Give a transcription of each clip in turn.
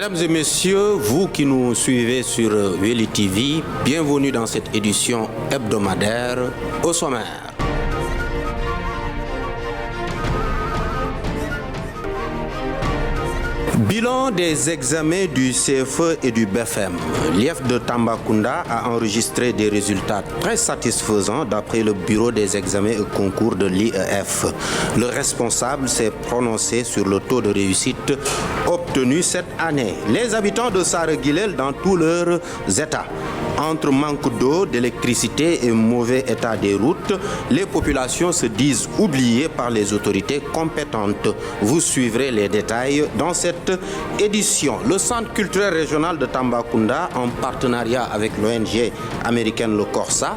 Mesdames et messieurs, vous qui nous suivez sur Weli TV, bienvenue dans cette édition hebdomadaire au sommaire. Bilan des examens du CFE et du BFM. L'IEF de Tambacounda a enregistré des résultats très satisfaisants d'après le bureau des examens et concours de l'IEF. Le responsable s'est prononcé sur le taux de réussite obtenu cette année. Les habitants de Sarreguilel dans tous leurs états. Entre manque d'eau, d'électricité et mauvais état des routes, les populations se disent oubliées par les autorités compétentes. Vous suivrez les détails dans cette édition. Le Centre culturel régional de Tambacounda, en partenariat avec l'ONG américaine Le Corsa,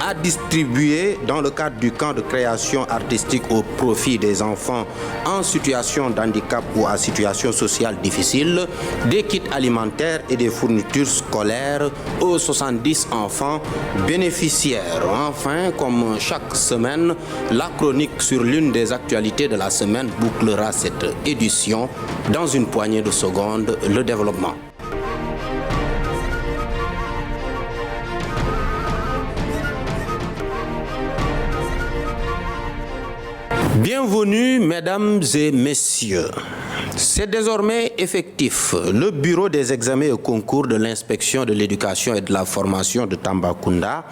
a distribué dans le cadre du camp de création artistique au profit des enfants en situation d'handicap ou à situation sociale difficile, des kits alimentaires et des fournitures scolaires aux 70 enfants bénéficiaires. Enfin, comme chaque semaine, la chronique sur l'une des actualités de la semaine bouclera cette édition. Dans une poignée de secondes, le développement. Bienvenue, mesdames et messieurs. C'est désormais effectif. Le bureau des examens et concours de l'inspection de l'éducation et de la formation de Tambacounda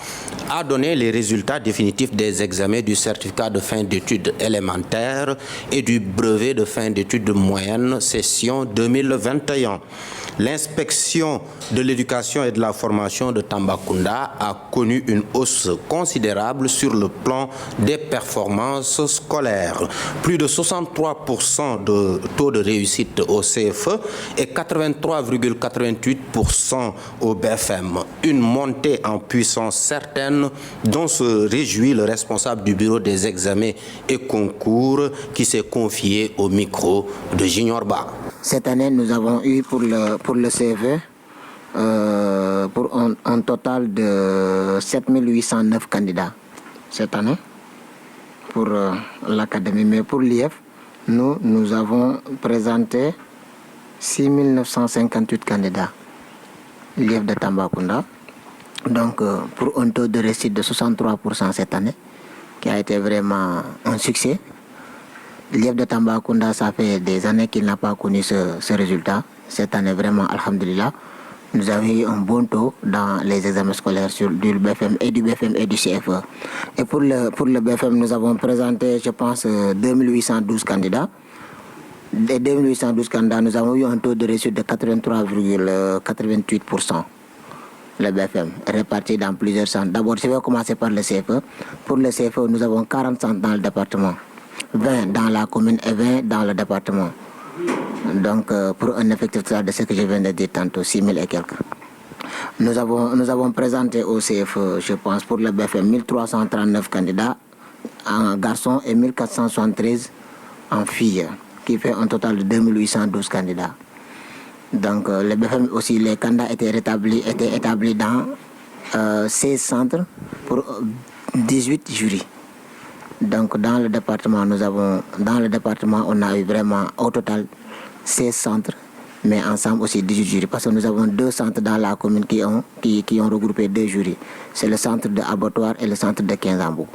a donné les résultats définitifs des examens du certificat de fin d'études élémentaires et du brevet de fin d'études moyennes session 2021. L'inspection de l'éducation et de la formation de Tambacounda a connu une hausse considérable sur le plan des performances scolaires. Plus de 63% de taux de réussite au CFE et 83,88% au BFM. Une montée en puissance certaine dont se réjouit le responsable du bureau des examens et concours qui s'est confié au micro de Junior Ba. Cette année, nous avons eu pour le CFE pour un total de 7809 candidats cette année pour l'académie. Mais pour l'IEF, nous avons présenté 6958 candidats, l'IEF de Tambacounda. Donc, pour un taux de réussite de 63% cette année, qui a été vraiment un succès. L'IEF de Tambacounda, ça fait des années qu'il n'a pas connu ce résultat. Cette année, vraiment, alhamdulillah, nous avons eu un bon taux dans les examens scolaires du BFM et du CFE. Et pour le BFM, nous avons présenté, je pense, 2812 candidats. Des 2812 candidats, nous avons eu un taux de réussite de 83,88%. Le BFM, réparti dans plusieurs centres. D'abord, je vais commencer par le CFE. Pour le CFE, nous avons 40 centres dans le département, 20 dans la commune et 20 dans le département. Donc, pour un effectif total de ce que je viens de dire tantôt, 6000 et quelques. Nous avons présenté au CFE, je pense, pour le BFM, 1339 candidats en garçons et 1473 en filles, qui fait un total de 2812 candidats. Donc, le BFM aussi, les candidats étaient établis dans 16 centres pour 18 jurys. Donc, dans le département, on a eu vraiment au total 16 centres, mais ensemble aussi 18 jurys, parce que nous avons 2 centres dans la commune qui ont regroupé 2 jurys. C'est le centre de Abattoir et le centre de Kinzambou.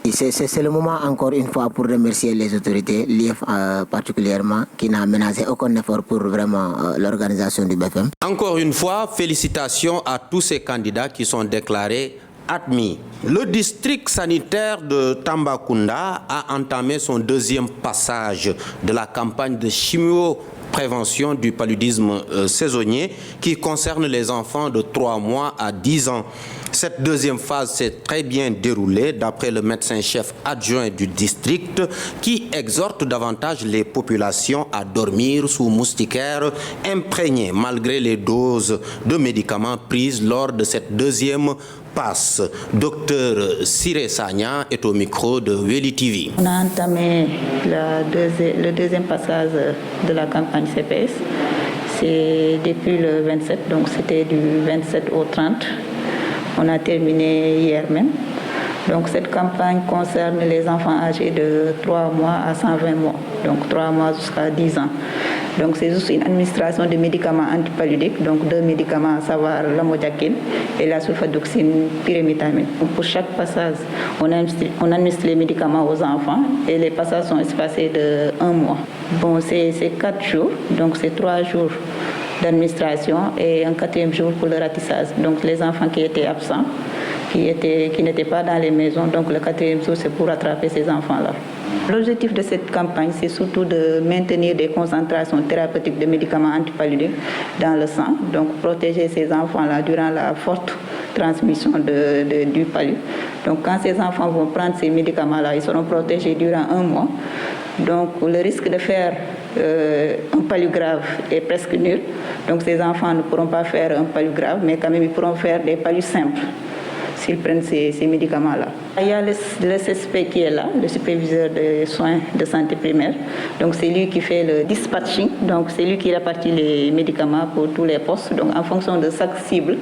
C'est le moment encore une fois pour remercier les autorités, l'IEF particulièrement, qui n'a ménagé aucun effort pour vraiment l'organisation du BFM. Encore une fois, félicitations à tous ces candidats qui sont déclarés admis. Le district sanitaire de Tambacounda a entamé son deuxième passage de la campagne de chimio-prévention du paludisme saisonnier qui concerne les enfants de 3 mois à 10 ans. Cette deuxième phase s'est très bien déroulée d'après le médecin-chef adjoint du district qui exhorte davantage les populations à dormir sous moustiquaires imprégnés malgré les doses de médicaments prises lors de cette deuxième passe. Docteur Siré Sagna est au micro de Weli TV. On a entamé le deuxième passage de la campagne CPS. C'est depuis le 27, donc c'était du 27 au 30. On a terminé hier même. Donc cette campagne concerne les enfants âgés de 3 mois à 120 mois, donc 3 mois jusqu'à 10 ans. Donc c'est juste une administration de médicaments antipaludiques, donc 2 médicaments, à savoir l'amodiaquine et la sulfadoxine pyrimétamine. Donc pour chaque passage, on administre les médicaments aux enfants et les passages sont espacés de 1 mois. Bon, c'est 4 jours, donc c'est 3 jours d'administration et un 4e jour pour le ratissage. Donc les enfants qui étaient absents, qui n'étaient pas dans les maisons, donc le 4e jour c'est pour rattraper ces enfants-là. L'objectif de cette campagne, c'est surtout de maintenir des concentrations thérapeutiques de médicaments antipaludiques dans le sang, donc protéger ces enfants-là durant la forte transmission du palu. Donc quand ces enfants vont prendre ces médicaments-là, ils seront protégés durant 1 mois. Donc le risque de faire un palu grave est presque nul. Donc ces enfants ne pourront pas faire un palu grave, mais quand même ils pourront faire des palus simples s'ils prennent ces médicaments-là. Il y a le SSP qui est là, le superviseur des soins de santé primaire. Donc c'est lui qui fait le dispatching, donc c'est lui qui répartit les médicaments pour tous les postes. Donc en fonction de chaque cible,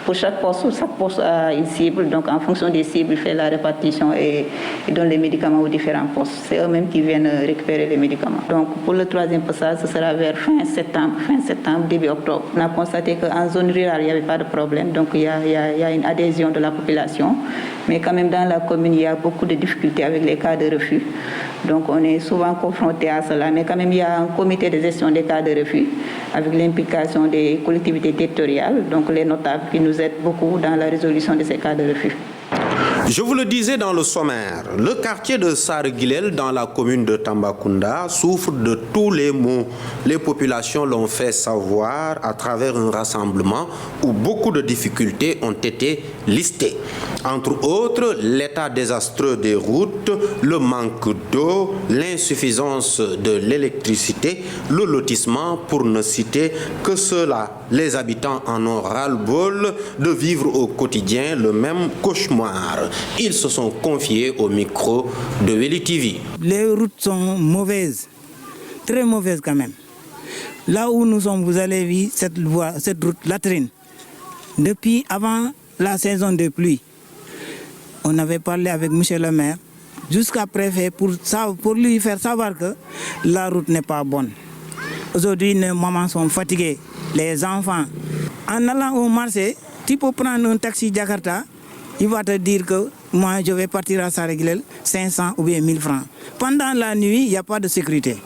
pour chaque poste a une cible. Donc en fonction des cibles, il fait la répartition et il donne les médicaments aux différents postes. C'est eux-mêmes qui viennent récupérer les médicaments. Donc pour le 3e passage, ce sera vers fin septembre, début octobre. On a constaté qu'en zone rurale, il n'y avait pas de problème. Donc il y a une adhésion de la population. Mais quand même dans la commune, il y a beaucoup de difficultés avec les cas de refus. Donc on est souvent confronté à cela. Mais quand même, il y a un comité de gestion des cas de refus avec l'implication des collectivités territoriales, donc les notables qui nous aident beaucoup dans la résolution de ces cas de refus. Je vous le disais dans le sommaire, le quartier de Sarguilel dans la commune de Tambacounda souffre de tous les maux. Les populations l'ont fait savoir à travers un rassemblement où beaucoup de difficultés ont été listées. Entre autres, l'état désastreux des routes, le manque d'eau, l'insuffisance de l'électricité, le lotissement, pour ne citer que cela. Les habitants en ont ras-le-bol de vivre au quotidien le même cauchemar. Ils se sont confiés au micro de Weli TV. Les routes sont mauvaises, très mauvaises quand même. Là où nous sommes, vous allez voir cette route latrine. Depuis avant la saison de pluie, on avait parlé avec M. le maire jusqu'à préfet pour lui faire savoir que la route n'est pas bonne. Aujourd'hui, les mamans sont fatiguées, les enfants. En allant au marché, tu peux prendre un taxi Jakarta, il va te dire que moi je vais partir à Sarguilel, 500 ou bien 1000 francs. Pendant la nuit, il n'y a pas de sécurité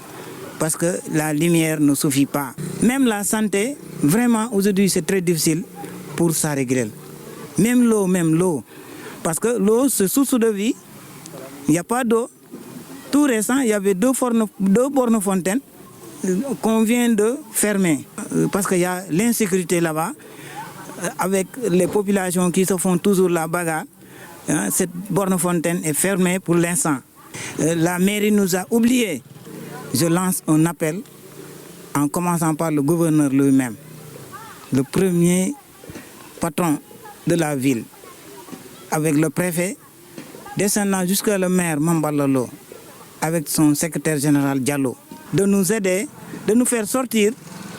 parce que la lumière ne suffit pas. Même la santé, vraiment aujourd'hui c'est très difficile pour Sarguilel. Même l'eau. Parce que l'eau, c'est source de vie. Il n'y a pas d'eau. Tout récent, il y avait 2 bornes fontaines qu'on vient de fermer. Parce qu'il y a l'insécurité là-bas, avec les populations qui se font toujours la bagarre. Cette borne fontaine est fermée pour l'instant. La mairie nous a oubliés. Je lance un appel en commençant par le gouverneur lui-même, le premier patron de la ville, avec le préfet, descendant jusqu'à le maire Mambalolo, avec son secrétaire général Diallo, de nous aider, de nous faire sortir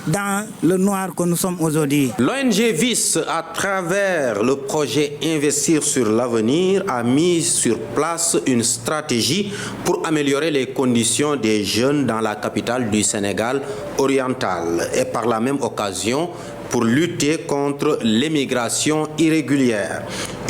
dans le noir que nous sommes aujourd'hui. L'ONG VIS, à travers le projet Investir sur l'avenir, a mis sur place une stratégie pour améliorer les conditions des jeunes dans la capitale du Sénégal oriental et par la même occasion pour lutter contre l'émigration irrégulière.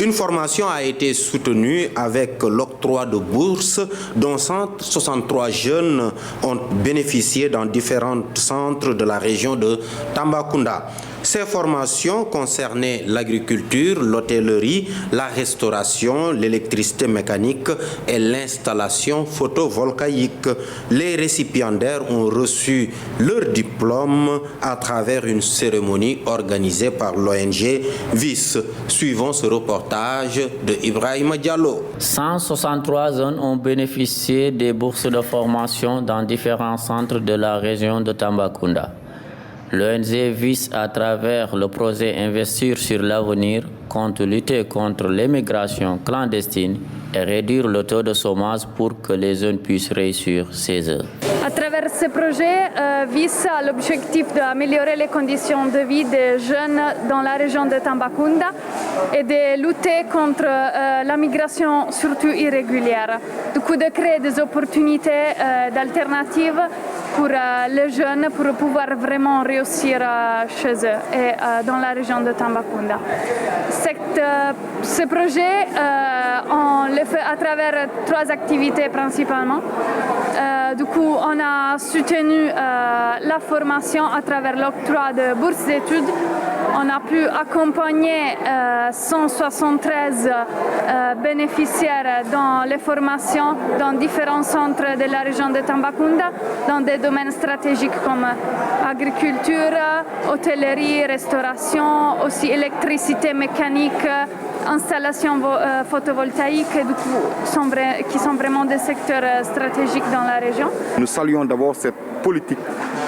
Une formation a été soutenue avec l'octroi de bourses dont 163 jeunes ont bénéficié dans différents centres de la région de Tambacounda. Ces formations concernaient l'agriculture, l'hôtellerie, la restauration, l'électricité mécanique et l'installation photovoltaïque. Les récipiendaires ont reçu leur diplôme à travers une cérémonie organisée par l'ONG VIS. Suivons ce reportage de Ibrahima Diallo. 163 jeunes ont bénéficié des bourses de formation dans différents centres de la région de Tambacounda. L'ONG VIS, à travers le projet Investir sur l'avenir, compte lutter contre l'immigration clandestine et réduire le taux de chômage pour que les jeunes puissent réussir ces œuvres. À travers ce projet, vise l'objectif d'améliorer les conditions de vie des jeunes dans la région de Tambacounda et de lutter contre la migration, surtout irrégulière. Du coup, de créer des opportunités d'alternatives pour les jeunes pour pouvoir vraiment réussir chez eux et dans la région de Tambacounda. Ce projet, on le fait à travers 3 activités principalement. Du coup, on a soutenu la formation à travers l'octroi de bourses d'études. On a pu accompagner 173 bénéficiaires dans les formations dans différents centres de la région de Tambacounda, dans des domaines stratégiques comme agriculture, hôtellerie, restauration, aussi électricité, mécanique, installations photovoltaïques, qui sont vraiment des secteurs stratégiques dans la région. Nous saluons d'abord cette politique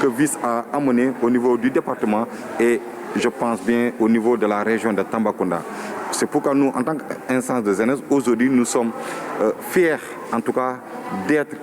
que vise à amener au niveau du département et je pense bien au niveau de la région de Tambacounda. C'est pourquoi nous, en tant qu'instance de jeunesse, aujourd'hui, nous sommes fiers, en tout cas, d'être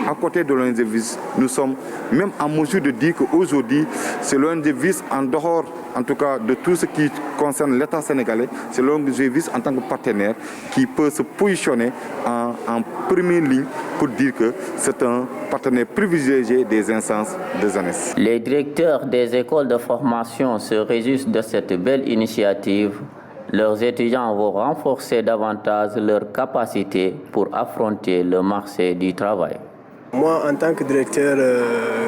à côté de l'ONG VIS. Nous sommes même en mesure de dire qu'aujourd'hui, c'est l'ONG VIS en dehors, en tout cas, de tout ce qui concerne l'État sénégalais, c'est l'ONG VIS en tant que partenaire qui peut se positionner en première ligne pour dire que c'est un partenaire privilégié des instances de jeunesse. Les directeurs des écoles de formation se réjouissent de cette belle initiative. Leurs étudiants vont renforcer davantage leurs capacités pour affronter le marché du travail. Moi, en tant que directeur,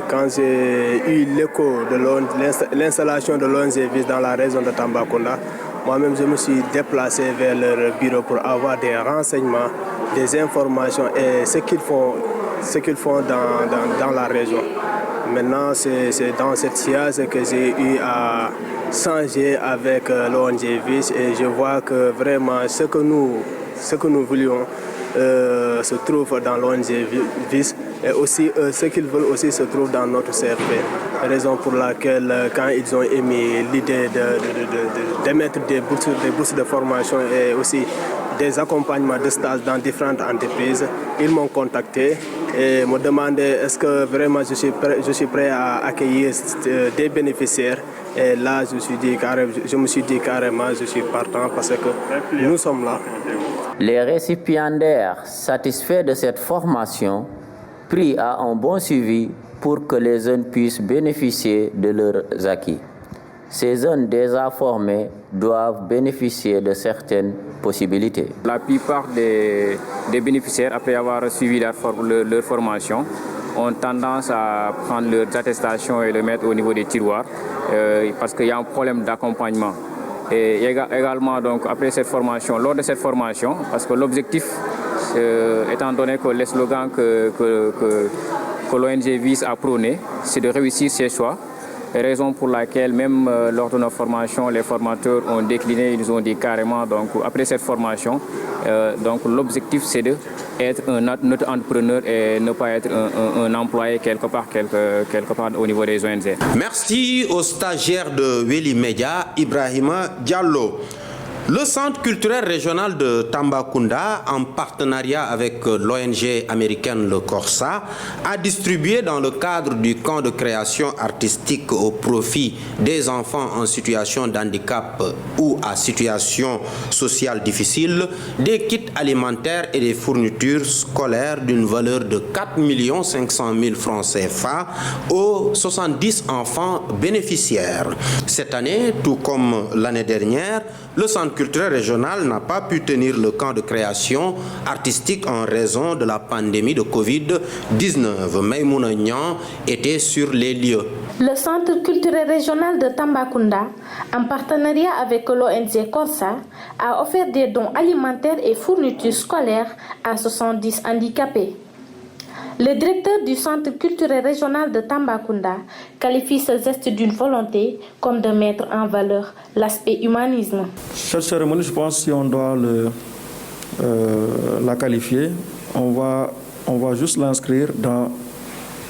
quand j'ai eu l'écho de l'installation de l'ONG VIS dans la région de Tambacounda, moi-même, je me suis déplacé vers leur bureau pour avoir des renseignements, des informations et ce qu'ils font dans la région. Maintenant, c'est dans cette science que j'ai eu à changer avec l'ONG VIS et je vois que vraiment ce que nous voulions se trouve dans l'ONG VIS et aussi ce qu'ils veulent aussi se trouve dans notre CFP. Raison pour laquelle quand ils ont émis l'idée d'émettre des bourses de formation et aussi des accompagnements de stage dans différentes entreprises, ils m'ont contacté et me demandé est-ce que vraiment je suis prêt à accueillir des bénéficiaires. Et là, je me suis dit carrément, je suis partant parce que nous sommes là. Les récipiendaires satisfaits de cette formation prient à un bon suivi pour que les jeunes puissent bénéficier de leurs acquis. Ces jeunes déjà formés doivent bénéficier de certaines possibilités. La plupart des bénéficiaires, après avoir suivi leur formation, ont tendance à prendre leurs attestations et les mettre au niveau des tiroirs parce qu'il y a un problème d'accompagnement. Et également, donc, après cette formation, lors de cette formation, parce que l'objectif, étant donné que le slogan que l'ONG VIS a prôné, c'est de réussir ses choix. Raison pour laquelle même lors de nos formations, les formateurs ont décliné, ils ont dit carrément, donc après cette formation, donc l'objectif c'est d'être un entrepreneur et ne pas être un employé quelque part au niveau des ONG. Merci au stagiaire de Weli Media, Ibrahima Diallo. Le Centre culturel régional de Tambacounda, en partenariat avec l'ONG américaine Le Corsa, a distribué dans le cadre du camp de création artistique au profit des enfants en situation de handicap ou à situation sociale difficile des kits alimentaires et des fournitures scolaires d'une valeur de 4 500 000 francs CFA aux 70 enfants bénéficiaires. Cette année, tout comme l'année dernière, le Centre culturel régional n'a pas pu tenir le camp de création artistique en raison de la pandémie de Covid-19. Maïmouna Niang était sur les lieux. Le Centre culturel régional de Tambacounda, en partenariat avec l'ONG Corsa, a offert des dons alimentaires et fournitures scolaires à 70 handicapés. Le directeur du Centre culturel régional de Tambacounda qualifie ce geste d'une volonté comme de mettre en valeur l'aspect humanisme. Cette cérémonie, je pense, si on doit la qualifier, on va juste l'inscrire dans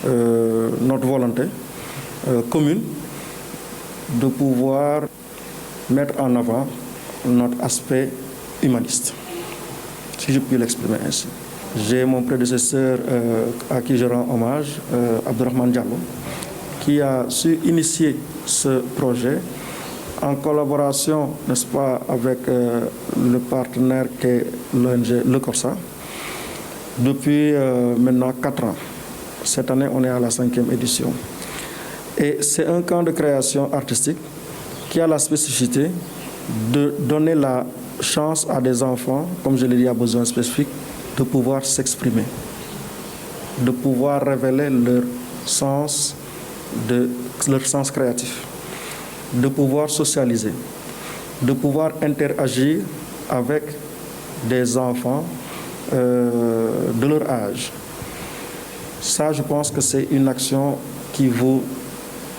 notre volonté commune de pouvoir mettre en avant notre aspect humaniste, si je puis l'exprimer ainsi. J'ai mon prédécesseur à qui je rends hommage, Abdourahmane Diallo, qui a su initier ce projet en collaboration, n'est-ce pas, avec le partenaire qu'est l'ONG Le Corsa, depuis maintenant 4 ans. Cette année, on est à la 5e édition. Et c'est un camp de création artistique qui a la spécificité de donner la chance à des enfants, comme je l'ai dit, à besoins spécifiques, de pouvoir s'exprimer, de pouvoir révéler leur sens créatif, de pouvoir socialiser, de pouvoir interagir avec des enfants de leur âge. Ça, je pense que c'est une action qui vaut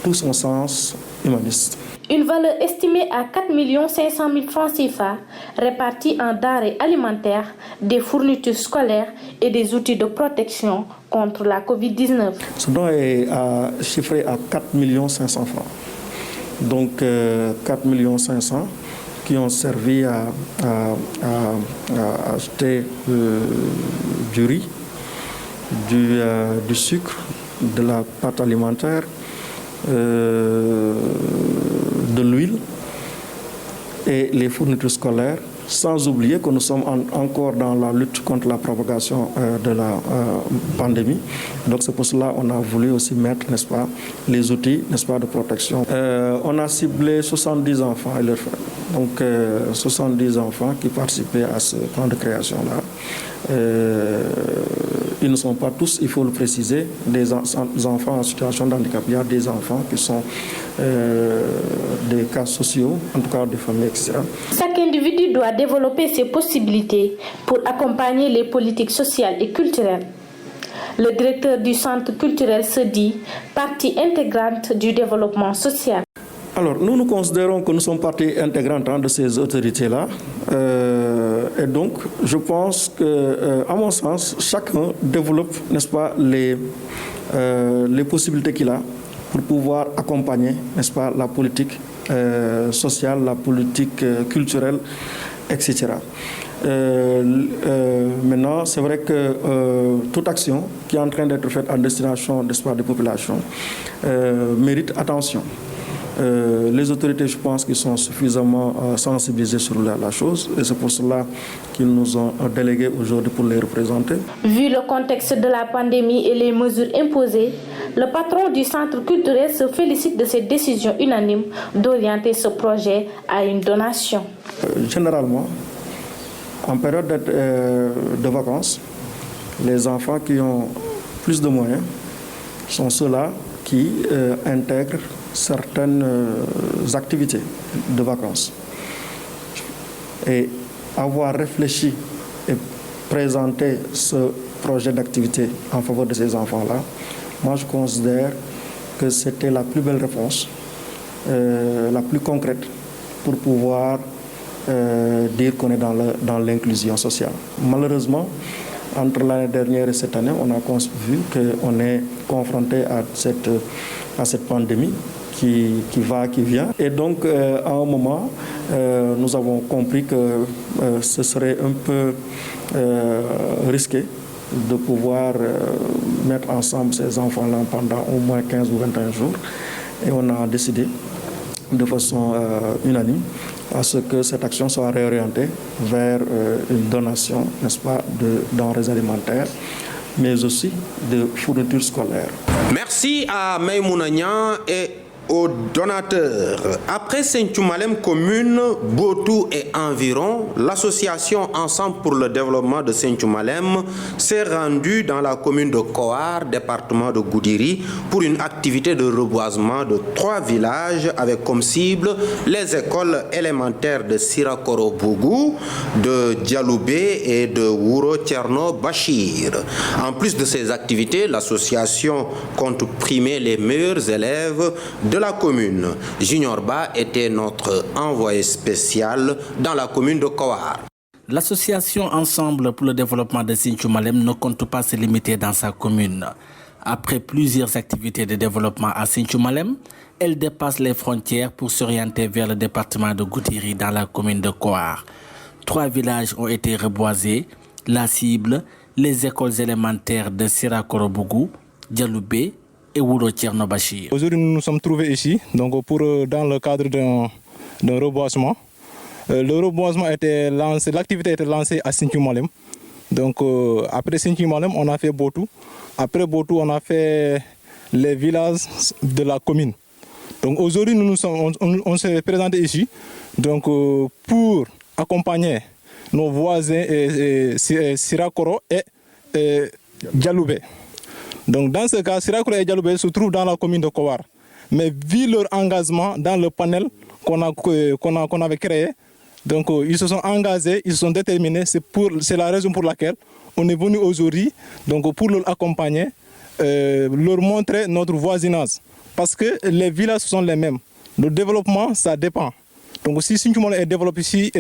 tout son sens humaniste. Une valeur estimée à 4 500 000 francs CFA, répartie en denrées alimentaires, des fournitures scolaires et des outils de protection contre la Covid-19. Ce don est chiffré à 4 500 francs. Donc 4 500 qui ont servi à acheter du riz, du sucre, de la pâte alimentaire, de l'huile et les fournitures scolaires, sans oublier que nous sommes encore dans la lutte contre la propagation de la pandémie. Donc c'est pour cela qu'on a voulu aussi mettre, n'est-ce pas, les outils, n'est-ce pas, de protection. On a ciblé 70 enfants et leurs frères. Donc 70 enfants qui participaient à ce camp de création-là. Ils ne sont pas tous, il faut le préciser, des enfants en situation de handicap. Il y a des enfants qui sont des cas sociaux, en tout cas des familles, etc. Chaque individu doit développer ses possibilités pour accompagner les politiques sociales et culturelles. Le directeur du centre culturel se dit partie intégrante du développement social. Alors, nous considérons que nous sommes partie intégrante de ces autorités-là. Et donc, je pense que, à mon sens, chacun développe, n'est-ce pas, les possibilités qu'il a pour pouvoir accompagner, n'est-ce pas, la politique sociale, la politique culturelle, etc. Maintenant, c'est vrai que toute action qui est en train d'être faite en destination, n'est-ce pas, des populations mérite attention. Les autorités, je pense qu'ils sont suffisamment sensibilisées sur la chose et c'est pour cela qu'ils nous ont délégués aujourd'hui pour les représenter. Vu le contexte de la pandémie et les mesures imposées, le patron du centre culturel se félicite de cette décision unanime d'orienter ce projet à une donation. Généralement, en période de vacances, les enfants qui ont plus de moyens sont ceux-là qui intègrent certaines activités de vacances. Et avoir réfléchi et présenté ce projet d'activité en faveur de ces enfants-là, moi je considère que c'était la plus belle réponse, la plus concrète pour pouvoir dire qu'on est dans l'inclusion sociale. Malheureusement, entre l'année dernière et cette année, on a vu qu'on est confronté à cette pandémie qui va, qui vient. Et donc, à un moment, nous avons compris que ce serait un peu risqué de pouvoir mettre ensemble ces enfants-là pendant au moins 15 ou 21 jours. Et on a décidé de façon unanime à ce que cette action soit réorientée vers une donation, n'est-ce pas, de denrées alimentaires, mais aussi de fournitures scolaires. Merci à Maïmouna Niang et aux donateurs. Après Sinthiou-Malem commune, Botou et environ, l'association Ensemble pour le développement de Sinthiou-Malem s'est rendue dans la commune de Kowar, département de Goudiri, pour une activité de reboisement de 3 villages avec comme cible les écoles élémentaires de Sirakoro-Bougou, de Dialoubé et de Wouro Tcherno Bachir. En plus de ces activités, l'association compte primer les meilleurs élèves de la commune. Junior Ba était notre envoyé spécial dans la commune de Kowar. L'association Ensemble pour le développement de Sinthiou-Malem ne compte pas se limiter dans sa commune. Après plusieurs activités de développement à Sinthiou Malem, elle dépasse les frontières pour s'orienter vers le département de Goutiri dans la commune de Kouar. 3 villages ont été reboisés, la cible, les écoles élémentaires de Sirakorobougou, Dialoubé et Wouro Tchernobachi. Aujourd'hui, nous nous sommes trouvés ici dans le cadre d'un reboisement. Le reboisement était lancé, l'activité était lancée à Sinthiou Malem. Donc après Sinthiou Malem, on a fait Botou. Après Botou, on a fait les villages de la commune. Donc aujourd'hui, on s'est présenté ici donc, pour accompagner nos voisins Sirakoro et Dialoubé. Donc dans ce cas, Sirakoro et Dialoubé se trouvent dans la commune de Kouar. Mais vu leur engagement dans le panel qu'on avait créé, donc ils se sont engagés, ils se sont déterminés. C'est la raison pour laquelle on est venu aujourd'hui donc, pour leur accompagner, leur montrer notre voisinage. Parce que les villages sont les mêmes. Le développement, ça dépend. Donc si Sinthiou Malem est développé, si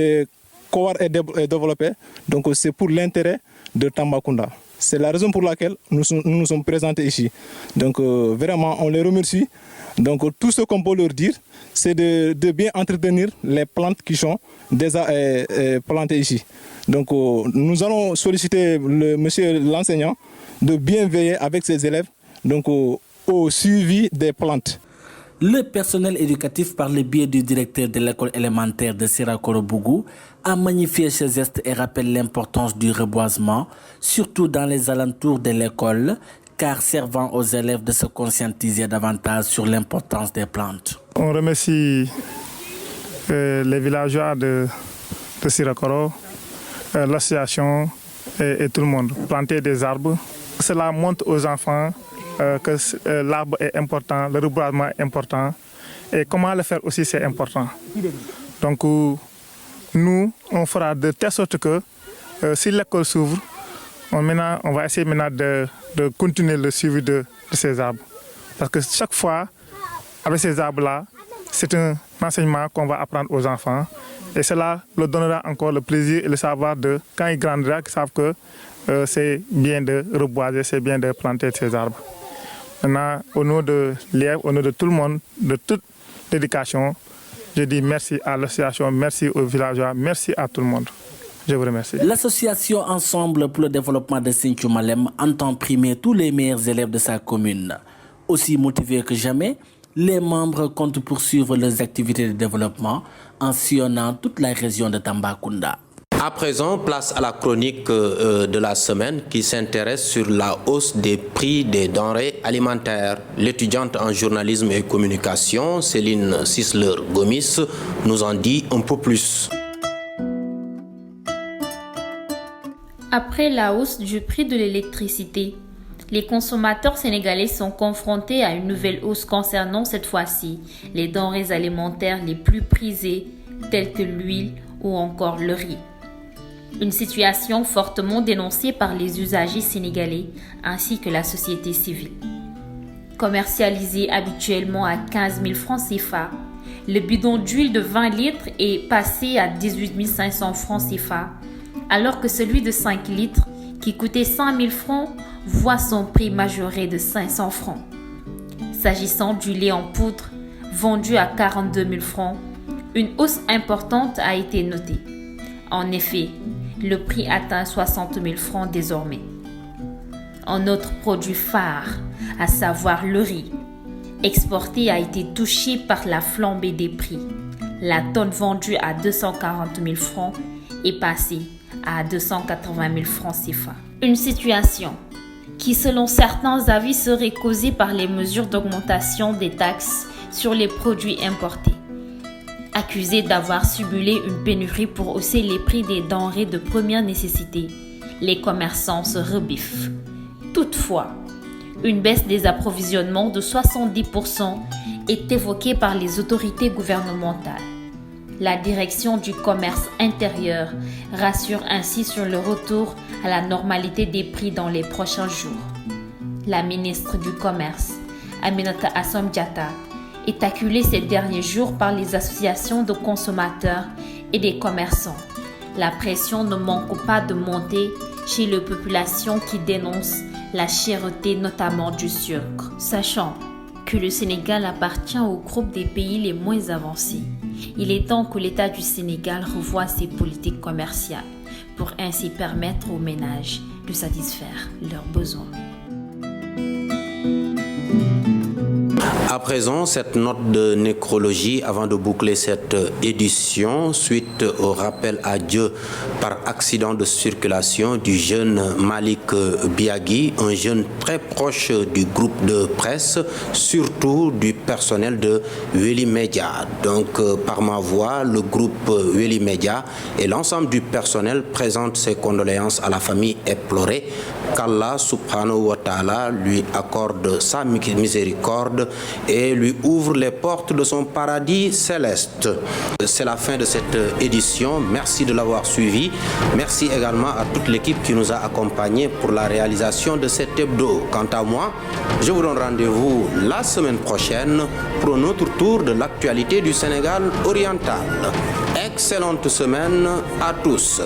Kouar est développé, donc c'est pour l'intérêt de Tambacounda. C'est la raison pour laquelle nous nous sommes présentés ici. Donc vraiment, on les remercie. Donc tout ce qu'on peut leur dire, c'est de bien entretenir les plantes qui sont déjà plantées ici. Donc nous allons solliciter monsieur l'enseignant de bien veiller avec ses élèves donc, au suivi des plantes. Le personnel éducatif, par le biais du directeur de l'école élémentaire de Sirakorobougou, a magnifié ce geste et rappelle l'importance du reboisement, surtout dans les alentours de l'école, car servant aux élèves de se conscientiser davantage sur l'importance des plantes. On remercie les villageois de Sirakoro, l'association et tout le monde. Planter des arbres, cela montre aux enfants que l'arbre est important, le reboisement est important et comment le faire aussi c'est important. Donc nous, on fera de telle sorte que si l'école s'ouvre, on va essayer maintenant de continuer le suivi de ces arbres. Parce que chaque fois, avec ces arbres-là, c'est un enseignement qu'on va apprendre aux enfants et cela leur donnera encore le plaisir et le savoir de, quand ils grandiront, qu'ils savent que c'est bien de reboiser, c'est bien de planter ces arbres. Maintenant, au nom de l'IEF, au nom de tout le monde, de toute l'éducation, je dis merci à l'association, merci aux villageois, merci à tout le monde. Je vous remercie. L'association Ensemble pour le développement de Sinthiou Malem entend primer tous les meilleurs élèves de sa commune. Aussi motivés que jamais, les membres comptent poursuivre leurs activités de développement en sillonnant toute la région de Tambacounda. À présent, place à la chronique de la semaine qui s'intéresse sur la hausse des prix des denrées alimentaires. L'étudiante en journalisme et communication, Céline Sisler-Gomis, nous en dit un peu plus. Après la hausse du prix de l'électricité, les consommateurs sénégalais sont confrontés à une nouvelle hausse concernant cette fois-ci les denrées alimentaires les plus prisées telles que l'huile ou encore le riz. Une situation fortement dénoncée par les usagers sénégalais ainsi que la société civile. Commercialisé habituellement à 15 000 francs CFA, le bidon d'huile de 20 litres est passé à 18 500 francs CFA, alors que celui de 5 litres, qui coûtait 100 000 francs, voit son prix majoré de 500 francs. S'agissant du lait en poudre, vendu à 42 000 francs, une hausse importante a été notée. En effet, le prix atteint 60 000 francs désormais. Un autre produit phare, à savoir le riz, exporté, a été touché par la flambée des prix. La tonne vendue à 240 000 francs est passée à 280 000 francs CFA. Une situation qui, selon certains avis, serait causée par les mesures d'augmentation des taxes sur les produits importés. Accusés d'avoir simulé une pénurie pour hausser les prix des denrées de première nécessité, les commerçants se rebiffent. Toutefois, une baisse des approvisionnements de 70% est évoquée par les autorités gouvernementales. La direction du commerce intérieur rassure ainsi sur le retour à la normalité des prix dans les prochains jours. La ministre du Commerce, Aminata Assome Diatta, est acculée ces derniers jours par les associations de consommateurs et des commerçants. La pression ne manque pas de monter chez les populations qui dénoncent la cherté notamment du sucre. Sachant que le Sénégal appartient au groupe des pays les moins avancés, il est temps que l'État du Sénégal revoie ses politiques commerciales pour ainsi permettre aux ménages de satisfaire leurs besoins. À présent, cette note de nécrologie avant de boucler cette édition suite au rappel à Dieu par accident de circulation du jeune Malik Biagui, un jeune très proche du groupe de presse, surtout du personnel de Weli Media. Donc, par ma voix, le groupe Weli Media et l'ensemble du personnel présentent ses condoléances à la famille éplorée. Qu'Allah subhanahu wa ta'ala lui accorde sa miséricorde et lui ouvre les portes de son paradis céleste. C'est la fin de cette édition. Merci de l'avoir suivi. Merci également à toute l'équipe qui nous a accompagnés pour la réalisation de cet hebdo. Quant à moi, je vous donne rendez-vous la semaine prochaine pour un autre tour de l'actualité du Sénégal oriental. Excellente semaine à tous.